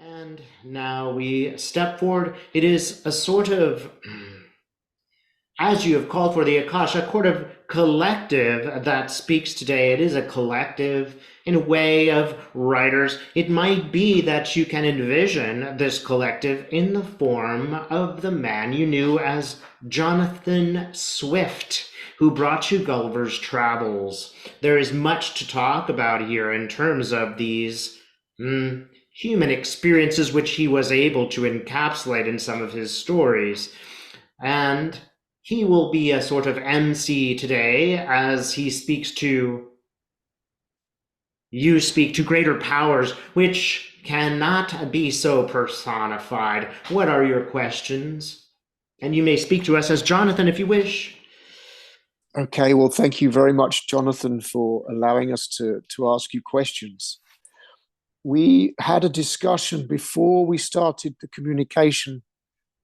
And now we step forward. It is a sort of, as you have called for the Akasha, a sort of collective that speaks today. It is a collective in a way of writers. It might be that you can envision this collective in the form of the man you knew as Jonathan Swift, who brought you Gulliver's Travels. There is much to talk about here in terms of these human experiences which he was able to encapsulate in some of his stories. And he will be a sort of MC today as he speaks to you, speak to greater powers which cannot be so personified. What are your questions? And you may speak to us as Jonathan if you wish. Okay, well, thank you very much, Jonathan, for allowing us to ask you questions. We had a discussion before we started the communication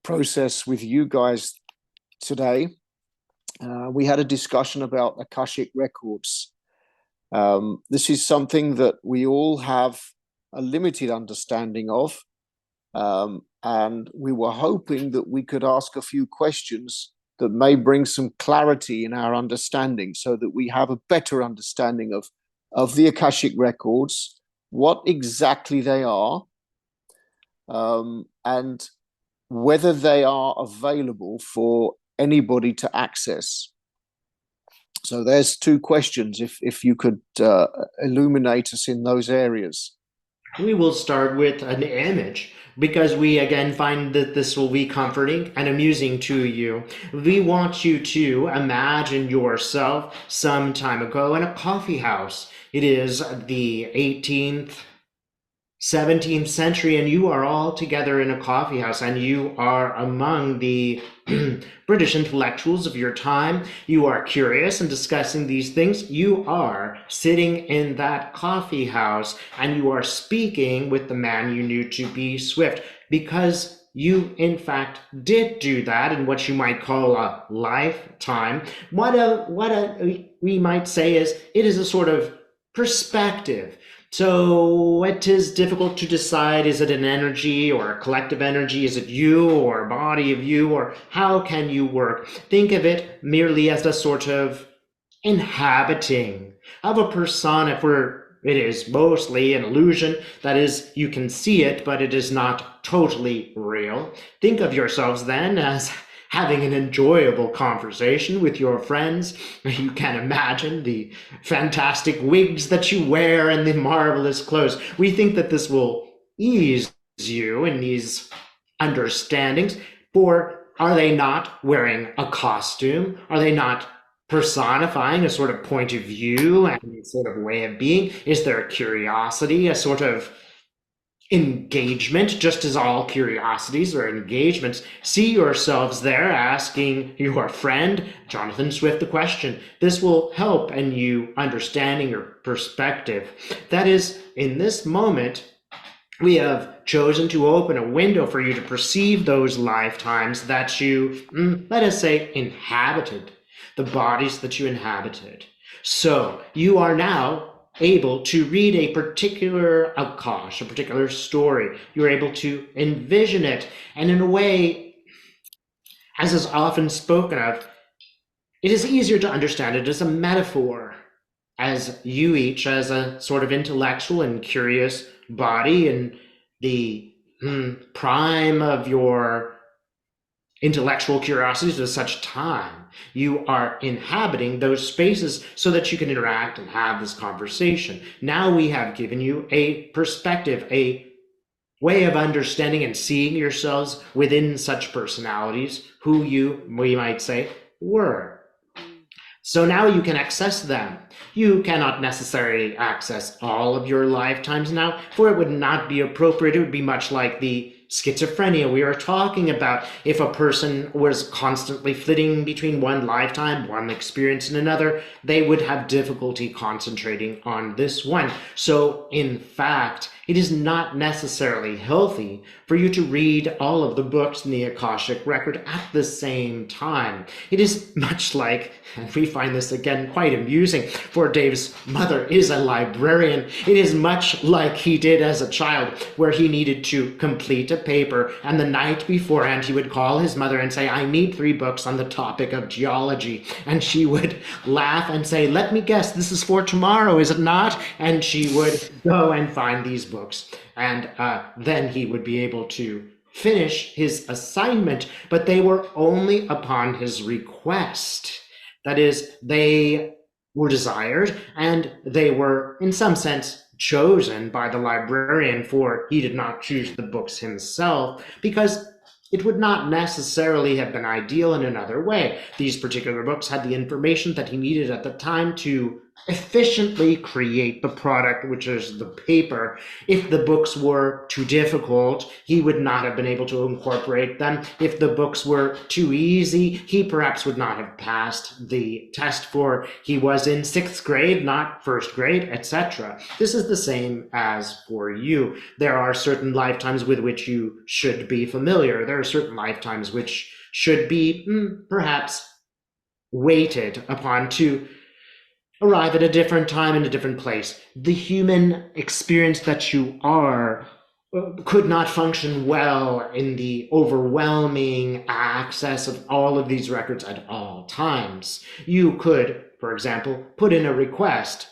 process with you guys today. We had a discussion about Akashic records. This is something that we all have a limited understanding of, and we were hoping that we could ask a few questions that may bring some clarity in our understanding so that we have a better understanding of the Akashic records, what exactly they are, and whether they are available for anybody to access. So there's two questions, if you could illuminate us in those areas. We will start with an image because we again find that this will be comforting and amusing to you. We want you to imagine yourself some time ago in a coffee house. It is the 18th 17th century, and you are all together in a coffee house, and you are among the British intellectuals of your time. You are curious and discussing these things. You are sitting in that coffee house, and you are speaking with the man you knew to be Swift, because you, in fact, did do that in what you might call a lifetime. We might say is it is a sort of perspective. So it is difficult to decide, is it an energy or a collective energy? Is it you or a body of you, or how can you work? Think of it merely as a sort of inhabiting of a persona, where it is mostly an illusion. That is, you can see it, but it is not totally real. Think of yourselves then as having an enjoyable conversation with your friends. You can imagine the fantastic wigs that you wear and the marvelous clothes. We think that this will ease you in these understandings, for are they not wearing a costume? Are they not personifying a sort of point of view and a sort of way of being? Is there a curiosity, a sort of engagement, just as all curiosities are engagements? See yourselves there asking your friend Jonathan Swift the question. This will help in you understanding your perspective. That is, in this moment, we have chosen to open a window for you to perceive those lifetimes that you, let us say, inhabited, the bodies that you inhabited. So you are now able to read a particular Akash, a particular story. You're able to envision it, and in a way, as is often spoken of, it is easier to understand it as a metaphor, as you each, as a sort of intellectual and curious body in the prime of your intellectual curiosities at such time. You are inhabiting those spaces so that you can interact and have this conversation. Now we have given you a perspective, a way of understanding and seeing yourselves within such personalities who you, we might say, were. So now you can access them. You cannot necessarily access all of your lifetimes now, for it would not be appropriate. It would be much like the schizophrenia we are talking about. If a person was constantly flitting between one lifetime, one experience and another, they would have difficulty concentrating on this one. So in fact, It is not necessarily healthy for you to read all of the books in the Akashic record at the same time. It is much like, and we find this again quite amusing, for Dave's mother is a librarian. It is much like he did as a child, where he needed to complete a paper, and the night beforehand he would call his mother and say, I need 3 books on the topic of geology. And she would laugh and say, let me guess, this is for tomorrow, is it not? And she would go and find these books. And then he would be able to finish his assignment, but they were only upon his request. That is, they were desired, and they were, in some sense, chosen by the librarian, for he did not choose the books himself, because it would not necessarily have been ideal in another way. These particular books had the information that he needed at the time to efficiently create the product, which is the paper. If the books were too difficult, he would not have been able to incorporate them. If the books were too easy, he perhaps would not have passed the test, for he was in 6th grade, not 1st grade, etc. This is the same as for you. There are certain lifetimes with which you should be familiar. There are certain lifetimes which should be perhaps waited upon to arrive at a different time in a different place. The human experience that you are could not function well in the overwhelming access of all of these records at all times. You could, for example, put in a request.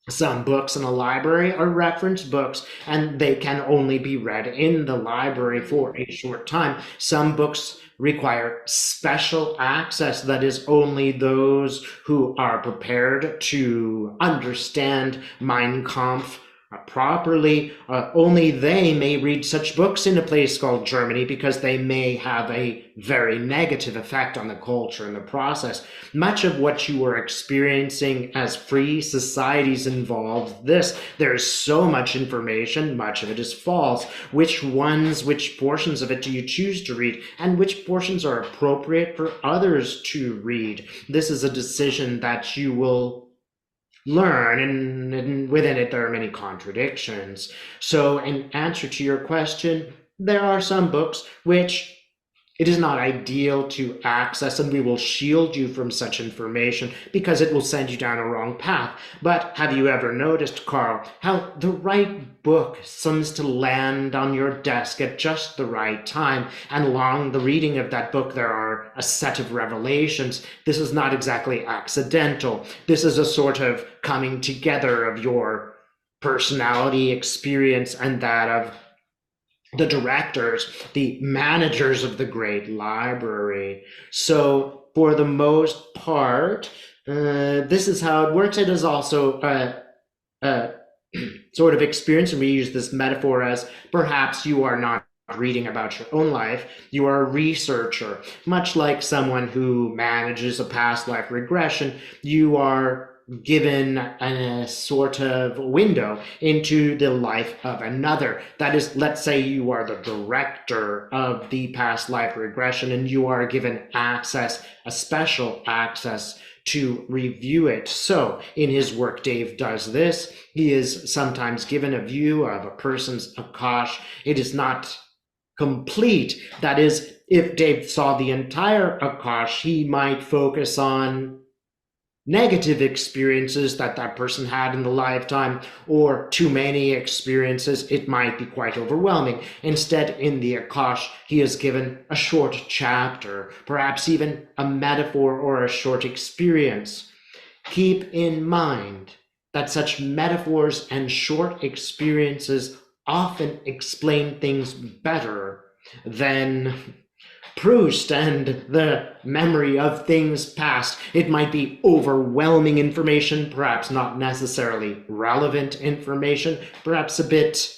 Some books in a library are reference books, and they can only be read in the library for a short time. Some books require special access, that is, only those who are prepared to understand Mein Kampf properly, only they may read such books in a place called Germany, because they may have a very negative effect on the culture in the process. Much of what you are experiencing as free societies involves this. There's so much information, much of it is false. Which portions of it do you choose to read, and which portions are appropriate for others to read? This is a decision that you will learn, and within it there are many contradictions. So in answer to your question, there are some books which it is not ideal to access, and we will shield you from such information because it will send you down a wrong path. But have you ever noticed, Carl, how the right book seems to land on your desk at just the right time, and along the reading of that book there are a set of revelations? This is not exactly accidental. This is a sort of coming together of your personality, experience, and that of the directors, the managers of the great library. So for the most part, this is how it works. It is also a sort of experience, and we use this metaphor as perhaps you are not reading about your own life, you are a researcher. Much like someone who manages a past life regression, you are given a sort of window into the life of another. That is, let's say you are the director of the past life regression, and you are given access, a special access, to review it. So in his work, Dave does this. He is sometimes given a view of a person's Akash. It is not complete. That is, if Dave saw the entire Akash, he might focus on negative experiences that that person had in the lifetime, or too many experiences. It might be quite overwhelming. Instead, in the Akash, he is given a short chapter, perhaps even a metaphor or a short experience. Keep in mind that such metaphors and short experiences often explain things better than Proust and the memory of things past. It might be overwhelming information, perhaps not necessarily relevant information, perhaps a bit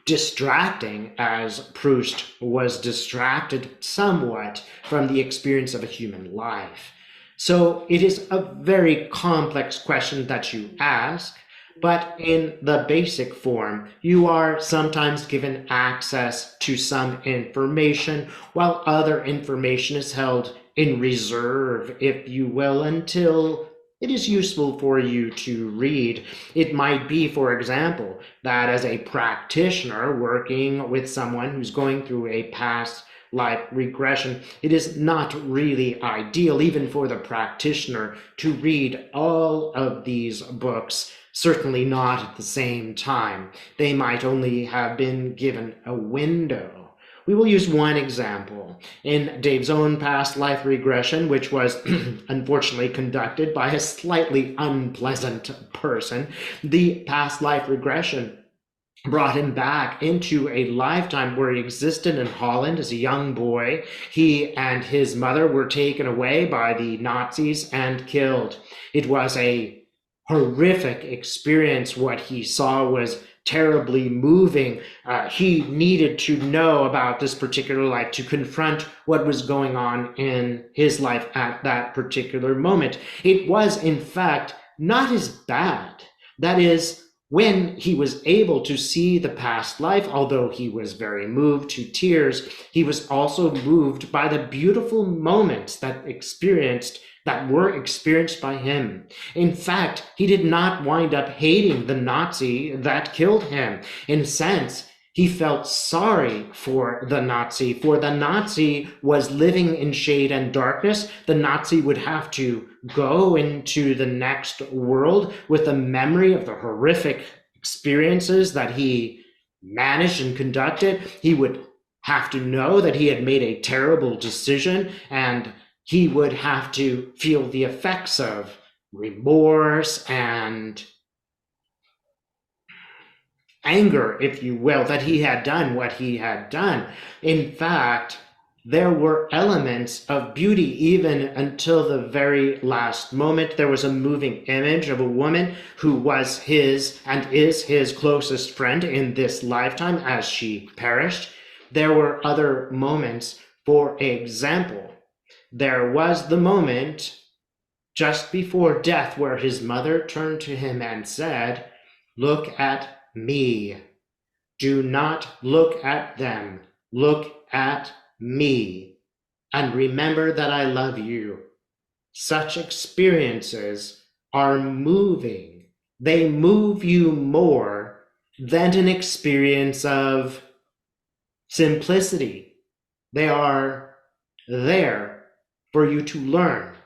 distracting, as Proust was distracted somewhat from the experience of a human life. So it is a very complex question that you ask, but in the basic form, you are sometimes given access to some information, while other information is held in reserve, if you will, until it is useful for you to read. It might be, for example, that as a practitioner working with someone who's going through a past life regression, it is not really ideal, even for the practitioner, to read all of these books, certainly not at the same time. They might only have been given a window. We will use one example. In Dave's own past life regression, which was unfortunately conducted by a slightly unpleasant person, the past life regression brought him back into a lifetime where he existed in Holland as a young boy. He and his mother were taken away by the Nazis and killed. It was a horrific experience. What he saw was terribly moving. He needed to know about this particular life to confront what was going on in his life at that particular moment. It was, in fact, not as bad. That is, when he was able to see the past life, although he was very moved to tears, he was also moved by the beautiful moments that were experienced by him. In fact, he did not wind up hating the Nazi that killed him. In a sense, he felt sorry for the Nazi, for the Nazi was living in shade and darkness. The Nazi would have to go into the next world with a memory of the horrific experiences that he managed and conducted. He would have to know that he had made a terrible decision, and he would have to feel the effects of remorse and anger, if you will, that he had done what he had done. In fact, there were elements of beauty even until the very last moment. There was a moving image of a woman who was his and is his closest friend in this lifetime as she perished. There were other moments. For example, there was the moment just before death where his mother turned to him and said, "Look at me. Do not look at them. Look at me. And remember that I love you." Such experiences are moving. They move you more than an experience of simplicity. They are there for you to learn.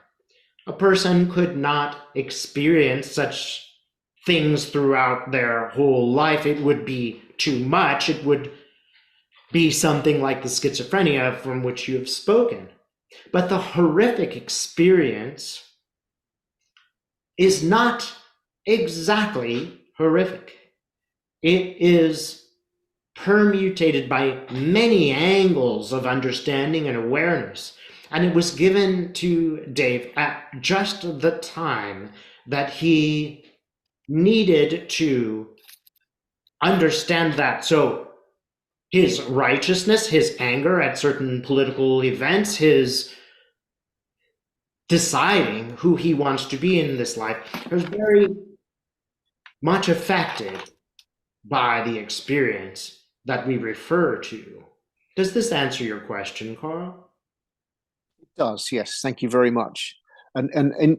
A person could not experience such things throughout their whole life. It would be too much. It would be something like the schizophrenia from which you have spoken. But the horrific experience is not exactly horrific. It is permutated by many angles of understanding and awareness. And it was given to Dave at just the time that he needed to understand that. So his righteousness, his anger at certain political events, his deciding who he wants to be in this life is very much affected by the experience that we refer to. Does this answer your question, Carl? It does, yes. Thank you very much. And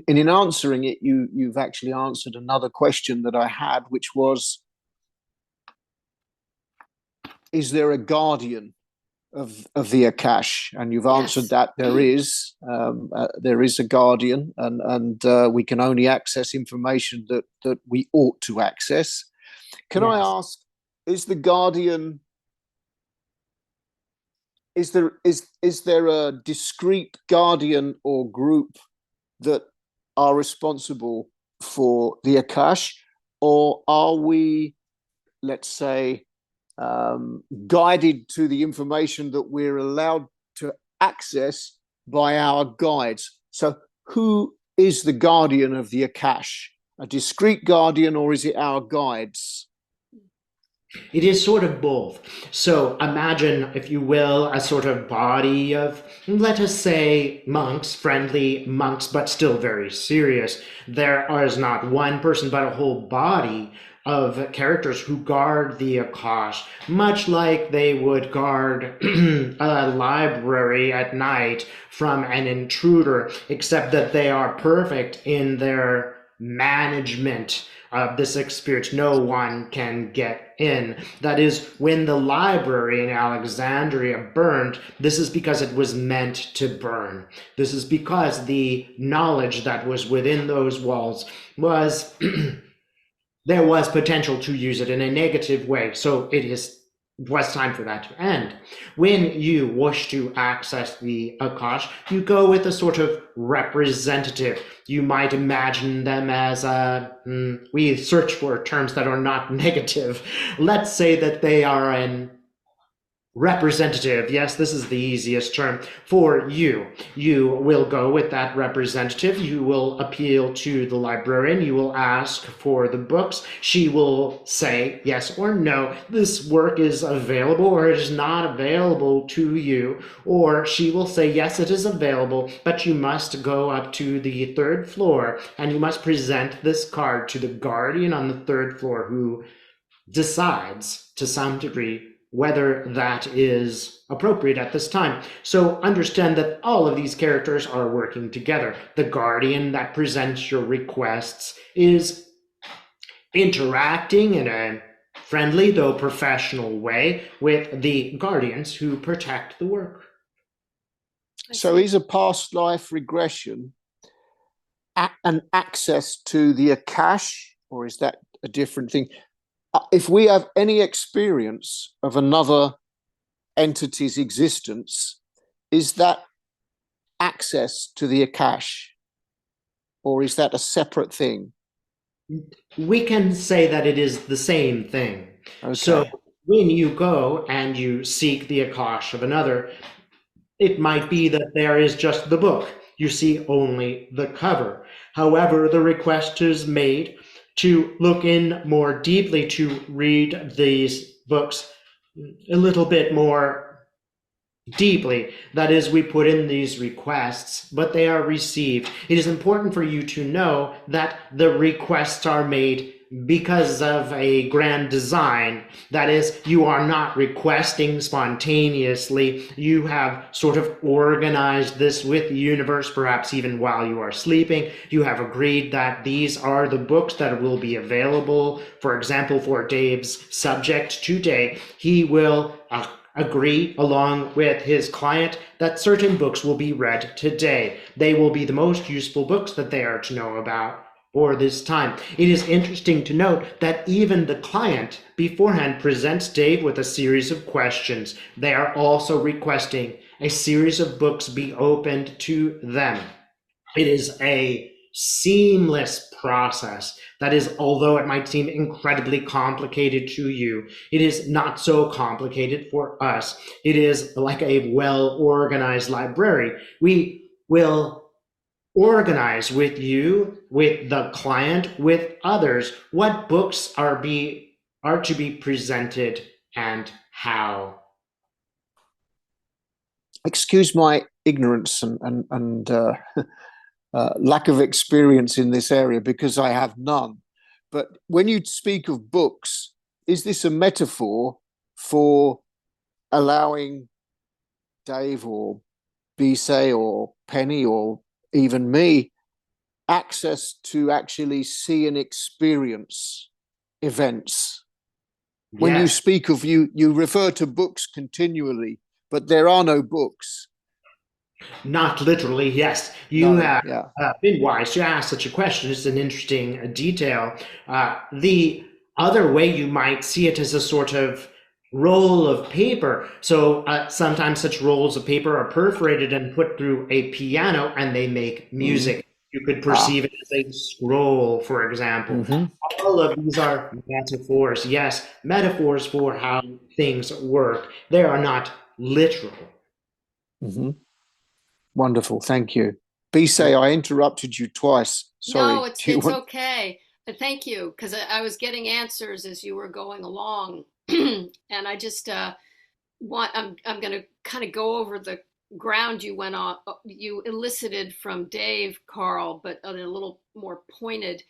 in answering it, you've actually answered another question that I had, which was, is there a guardian of the Akash? And you've answered that there is a guardian, and we can only access information that we ought to access. Can I ask, is the guardian, is there a discrete guardian or group that are responsible for the Akash, or are we, let's say, guided to the information that we're allowed to access by our guides? So who is the guardian of the Akash? A discrete guardian, or is it our guides? It is sort of both. So imagine, if you will, a sort of body of, let us say, monks, friendly monks, but still very serious. There is not one person, but a whole body of characters who guard the Akash, much like they would guard a library at night from an intruder, except that they are perfect in their management of this experience. No one can get in. That is, when the library in Alexandria burned, this is because it was meant to burn. This is because the knowledge that was within those walls was there was potential to use it in a negative way. So it was time for that to end. When you wish to access the Akash, you go with a sort of representative. You might imagine them as we search for terms that are not negative. Let's say that they are an representative. Yes, this is the easiest term for you. You will go with that representative. You will appeal to the librarian. You will ask for the books. She will say yes or no. This work is available or it is not available to you. Or she will say yes, it is available, but you must go up to the third floor and you must present this card to the guardian on the third floor, who decides to some degree whether that is appropriate at this time. So understand that all of these characters are working together. The guardian that presents your requests is interacting in a friendly though professional way with the guardians who protect the work. So is a past life regression an access to the Akash, or is that a different thing? If we have any experience of another entity's existence, is that access to the Akash, or is that a separate thing? We can say that it is the same thing. Okay. So when you go and you seek the Akash of another, it might be that there is just the book. You see only the cover. However, the request is made to look in more deeply, to read these books a little bit more deeply. That is, we put in these requests, but they are received. It is important for you to know that the requests are made because of a grand design. That is, you are not requesting spontaneously. You have sort of organized this with the universe, perhaps even while you are sleeping. You have agreed that these are the books that will be available. For example, for Dave's subject today, he will agree along with his client that certain books will be read today. They will be the most useful books that they are to know about for this time. It is interesting to note that even the client beforehand presents Dave with a series of questions. They are also requesting a series of books be opened to them. It is a seamless process. That is, although it might seem incredibly complicated to you, it is not so complicated for us. It is like a well-organized library. We will organize with you, with the client, with others, what books are to be presented and how. Excuse my ignorance and lack of experience in this area, because I have none. But when you speak of books, is this a metaphor for allowing Dave or Bisay or Penny or even me access to actually see and experience events? When you speak of you refer to books continually, but there are no books. Not literally, yes. You have been wise to ask such a question. It's an interesting detail. The other way you might see it is a sort of roll of paper. So sometimes such rolls of paper are perforated and put through a piano and they make music. You could perceive it as a scroll, for example. All of these are metaphors. Yes, metaphors for how things work. They are not literal. Wonderful, thank you. Bisay, I interrupted you twice. Sorry. No, it's okay. But thank you, because I was getting answers as you were going along, and I just I'm going to kind of go over the ground you went on, you elicited from Dave, Carl, but a little more pointed.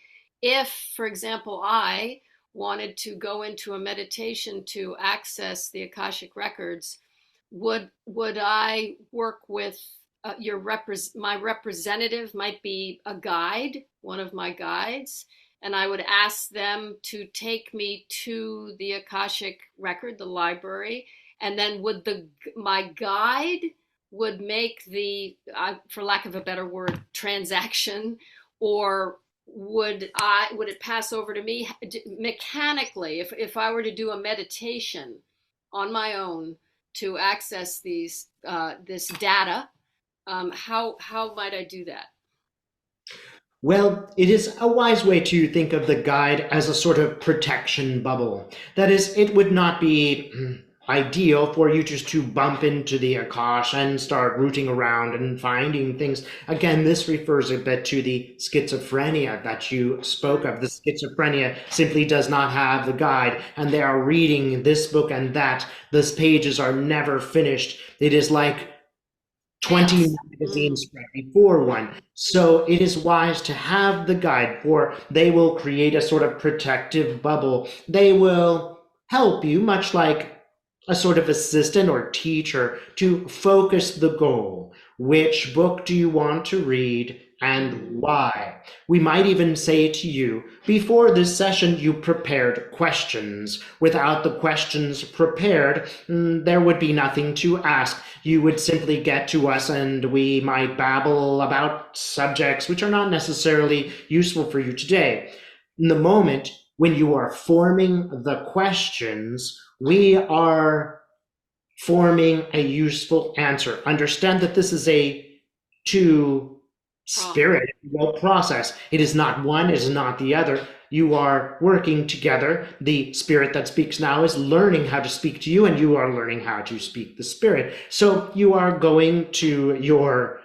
If, for example, I wanted to go into a meditation to access the Akashic records, would I work with my representative might be a guide, one of my guides, and I would ask them to take me to the Akashic record, the library, and then my guide would make the, for lack of a better word, transaction, or would it pass over to me mechanically if I were to do a meditation on my own to access this data? How might I do that? Well, it is a wise way to think of the guide as a sort of protection bubble. That is, it would not be ideal for you just to bump into the Akash and start rooting around and finding things. Again, this refers a bit to the schizophrenia that you spoke of. The schizophrenia simply does not have the guide, and they are reading this book and that. Those pages are never finished. It is like 20 magazines right before one. So it is wise to have the guide, for they will create a sort of protective bubble. They will help you, much like a sort of assistant or teacher, to focus the goal. Which book do you want to read and why? We might even say to you, before this session, you prepared questions. Without the questions prepared, there would be nothing to ask. You would simply get to us and we might babble about subjects which are not necessarily useful for you today. In the moment when you are forming the questions, we are forming a useful answer. Understand that this is a two-spirit process. It is not one, it is not the other. You are working together. The spirit that speaks now is learning how to speak to you, and you are learning how to speak the spirit. So you are going to your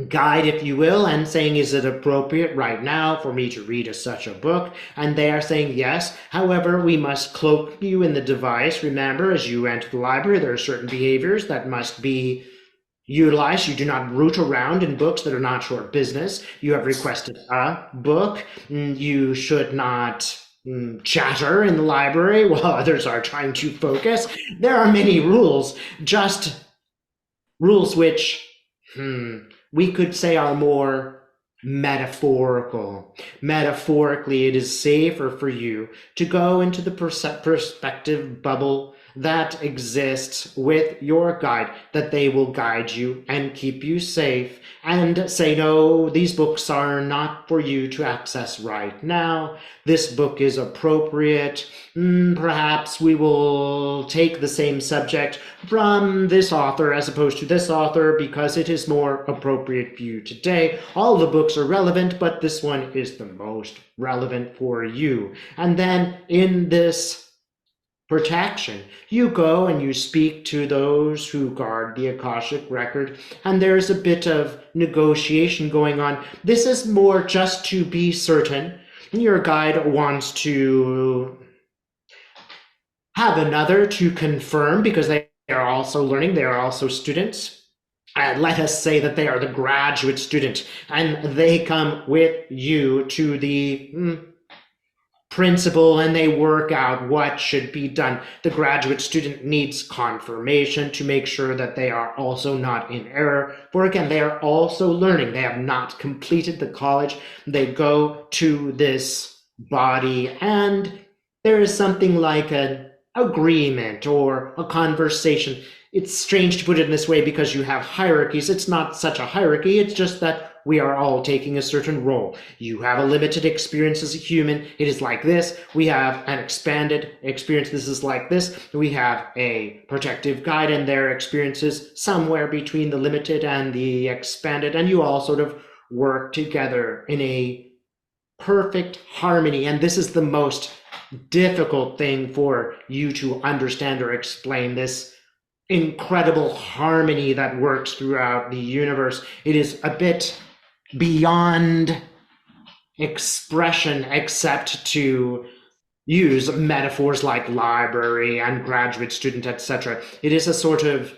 guide, if you will, and saying, is it appropriate right now for me to read such a book? And they are saying yes. However, we must cloak you in the device. Remember, as you enter the library, there are certain behaviors that must be utilized. You do not root around in books that are not your business. You have requested a book. You should not chatter in the library while others are trying to focus. There are many rules, just rules which we could say are more metaphorical. Metaphorically, it is safer for you to go into the perspective bubble that exists with your guide, that they will guide you and keep you safe and say, no, these books are not for you to access right now. This book is appropriate. Perhaps we will take the same subject from this author as opposed to this author because it is more appropriate for you today. All the books are relevant, but this one is the most relevant for you. And then in this protection, you go and you speak to those who guard the Akashic record, and there's a bit of negotiation going on. This is more just to be certain. Your guide wants to have another to confirm because they are also learning, they are also students. Let us say that they are the graduate student and they come with you to the principal and they work out what should be done. The graduate student needs confirmation to make sure that they are also not in error. For again, they are also learning. They have not completed the college. They go to this body and there is something like an agreement or a conversation. It's strange to put it in this way because you have hierarchies. It's not such a hierarchy. It's just that we are all taking a certain role. You have a limited experience as a human. It is like this. We have an expanded experience. This is like this. We have a protective guide and their experiences somewhere between the limited and the expanded. And you all sort of work together in a perfect harmony. And this is the most difficult thing for you to understand or explain, this incredible harmony that works throughout the universe. It is a bit beyond expression except to use metaphors like library and graduate student, etc. It is a sort of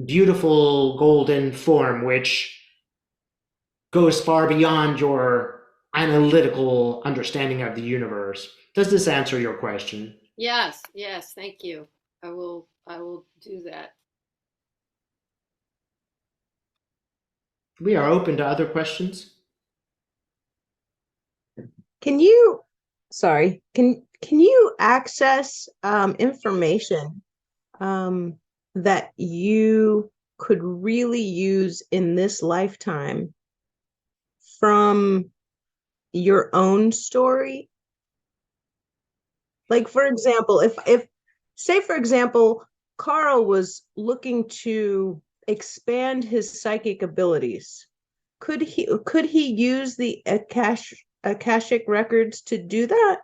beautiful golden form which goes far beyond your analytical understanding of the universe. Does this answer your question? Yes, yes, thank you. I will do that. We are open to other questions. Can you, sorry, can you access information that you could really use in this lifetime from your own story? Like, for example, if say, for example, Carl was looking to expand his psychic abilities, could he use the Akashic records to do that?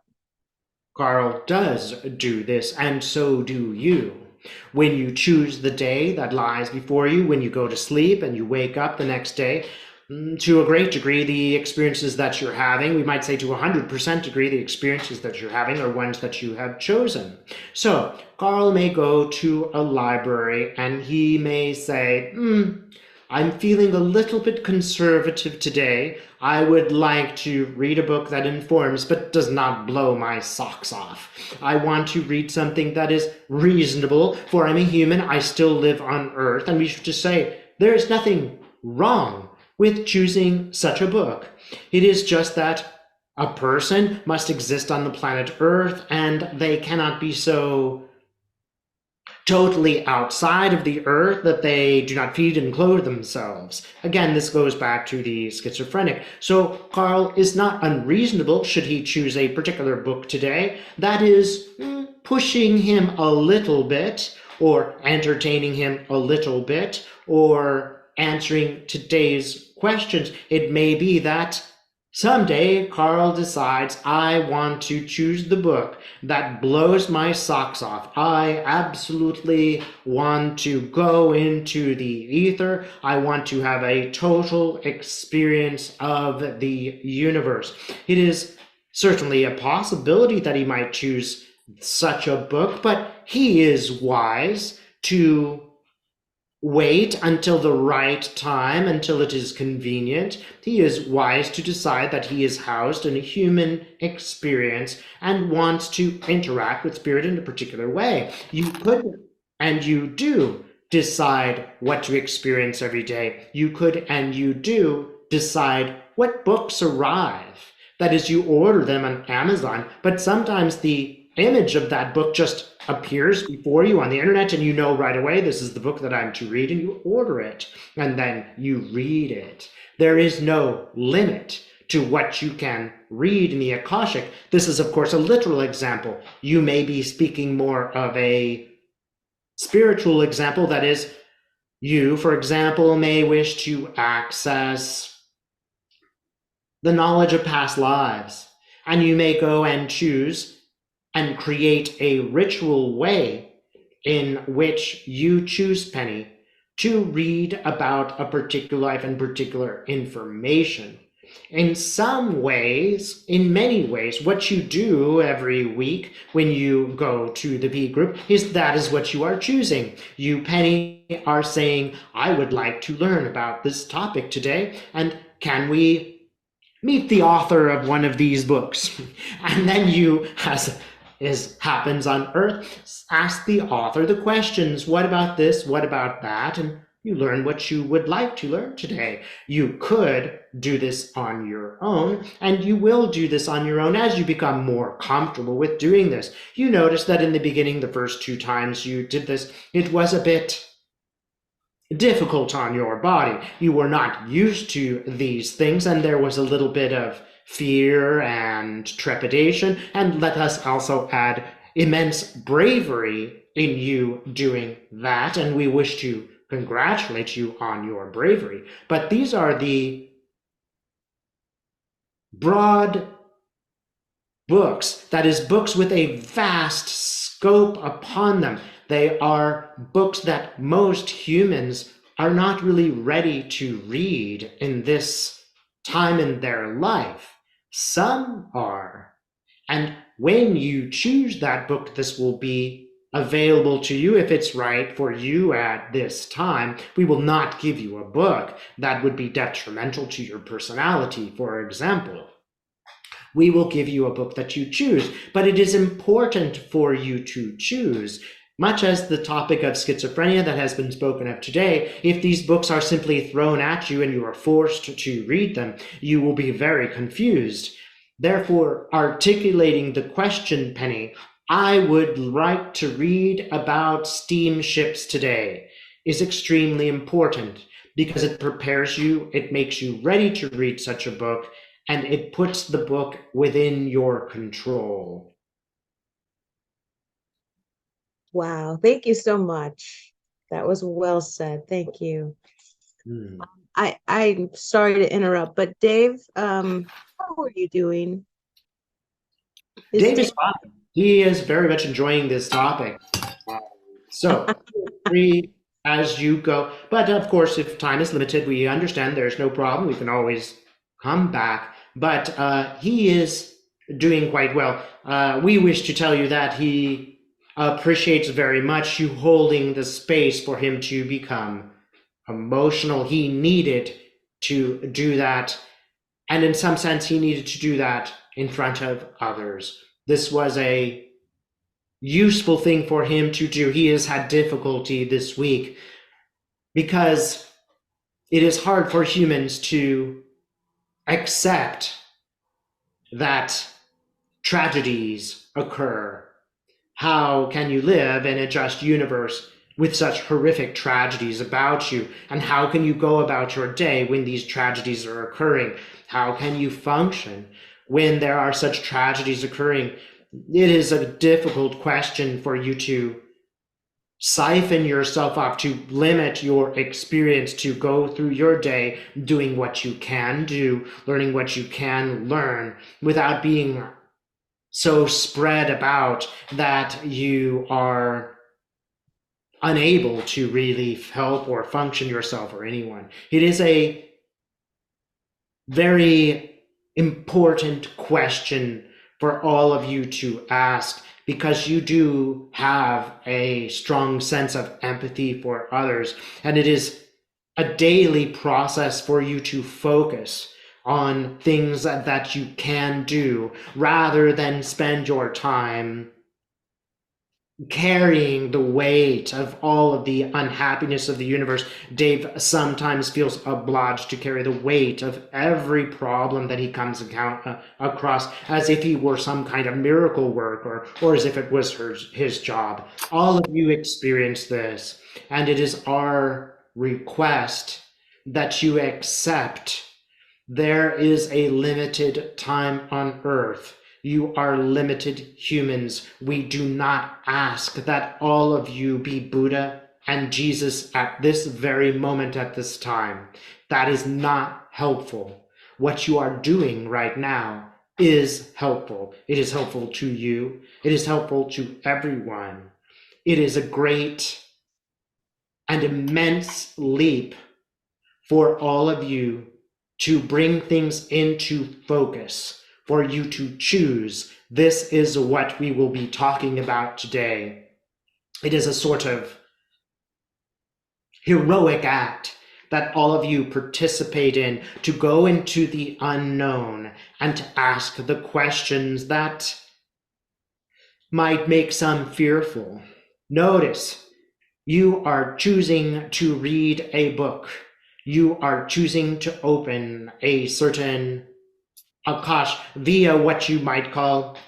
Carl does do this, and so do you. When you choose the day that lies before you, when you go to sleep and you wake up the next day, to a great degree, the experiences that you're having, we might say to 100% degree, the experiences that you're having are ones that you have chosen. So, Carl may go to a library and he may say, I'm feeling a little bit conservative today. I would like to read a book that informs but does not blow my socks off. I want to read something that is reasonable, for I'm a human, I still live on Earth, and we should just say, there is nothing wrong with choosing such a book. It is just that a person must exist on the planet Earth, and they cannot be so totally outside of the earth that they do not feed and clothe themselves. Again, this goes back to the schizophrenic. So Carl is not unreasonable should he choose a particular book today that is pushing him a little bit, or entertaining him a little bit, or answering today's questions. It may be that someday Carl decides, I want to choose the book that blows my socks off. I absolutely want to go into the ether. I want to have a total experience of the universe. It is certainly a possibility that he might choose such a book, but he is wise to wait until the right time, until it is convenient. He is wise to decide that he is housed in a human experience and wants to interact with spirit in a particular way. You could, and you do, decide what to experience every day. You could, and you do, decide what books arrive. That is, you order them on Amazon, but sometimes the image of that book just appears before you on the internet, and you know right away, this is the book that I'm to read, and you order it, and then you read it. There is no limit to what you can read in the Akashic. This is, of course, a literal example. You may be speaking more of a spiritual example. That is, you, for example, may wish to access the knowledge of past lives, and you may go and choose and create a ritual way in which you choose, Penny, to read about a particular life and particular information. In some ways, in many ways, what you do every week when you go to the P group is that is what you are choosing. You, Penny, are saying, I would like to learn about this topic today, and can we meet the author of one of these books? And then you, as happens on Earth, ask the author the questions. What about this? What about that? And you learn what you would like to learn today. You could do this on your own, and you will do this on your own as you become more comfortable with doing this. You notice that in the beginning, the first 2 times you did this, it was a bit difficult on your body. You were not used to these things, and there was a little bit of fear and trepidation, and let us also add immense bravery in you doing that, and we wish to congratulate you on your bravery. But these are the broad books, that is, books with a vast scope upon them. They are books that most humans are not really ready to read in this time in their life. Some are. And when you choose that book, this will be available to you if it's right for you at this time. We will not give you a book that would be detrimental to your personality, for example. we will give you a book that you choose. But it is important for you to choose. Much as the topic of schizophrenia that has been spoken of today, if these books are simply thrown at you and you are forced to read them, you will be very confused. Therefore, articulating the question, Penny, I would like to read about steamships today, is extremely important because it prepares you, it makes you ready to read such a book, and it puts the book within your control. Wow, thank you so much. That was well said. Thank you. I'm sorry to interrupt, but Dave, how are you doing? Dave is fine. He is very much enjoying this topic. So, free as you go. But of course, if time is limited, we understand there's no problem. We can always come back. But he is doing quite well. We wish to tell you that he appreciates very much you holding the space for him to become emotional. He needed to do that. And in some sense, he needed to do that in front of others. This was a useful thing for him to do. He has had difficulty this week because it is hard for humans to accept that tragedies occur. How can you live in a just universe with such horrific tragedies about you? And how can you go about your day when these tragedies are occurring? How can you function when there are such tragedies occurring? It is a difficult question for you to siphon yourself off, to limit your experience, to go through your day doing what you can do, learning what you can learn, without being so spread about that you are unable to really help or function yourself or anyone. It is a very important question for all of you to ask, because you do have a strong sense of empathy for others, and it is a daily process for you to focus on things that you can do rather than spend your time carrying the weight of all of the unhappiness of the universe. Dave sometimes feels obliged to carry the weight of every problem that he comes across, as if he were some kind of miracle worker, or as if it was his job. All of you experience this, and it is our request that you accept there is a limited time on earth. You are limited humans. We do not ask that all of you be Buddha and Jesus at this very moment, at this time. That is not helpful. What you are doing right now is helpful. It is helpful to you. It is helpful to everyone. It is a great and immense leap for all of you to bring things into focus, for you to choose. This is what we will be talking about today. It is a sort of heroic act that all of you participate in, to go into the unknown and to ask the questions that might make some fearful. Notice, you are choosing to read a book. You are choosing to open a certain Akash via what you might call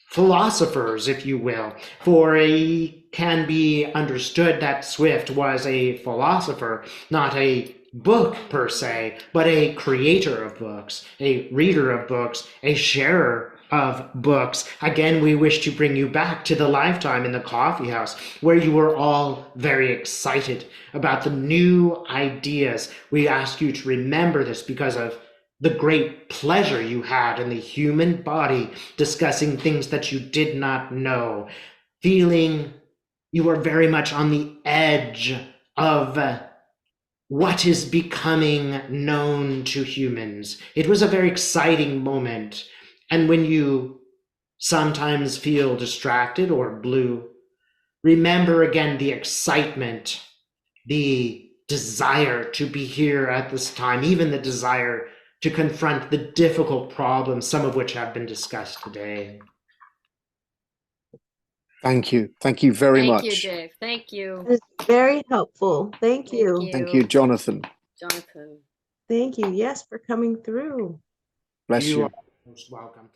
philosophers, if you will. For it can be understood that Swift was a philosopher, not a book per se, but a creator of books, a reader of books, a sharer of books. Again, we wish to bring you back to the lifetime in the coffee house where you were all very excited about the new ideas. We ask you to remember this because of the great pleasure you had in the human body discussing things that you did not know, feeling you were very much on the edge of what is becoming known to humans. It was a very exciting moment. And when you sometimes feel distracted or blue, remember again the excitement, the desire to be here at this time, even the desire to confront the difficult problems, some of which have been discussed today. Thank you. Thank you very Thank much. you, Dave. Thank you. It's very helpful. Thank Thank you. you. Thank you, Jonathan. Jonathan. Thank you. Yes, for coming through. Bless You you. are most welcome.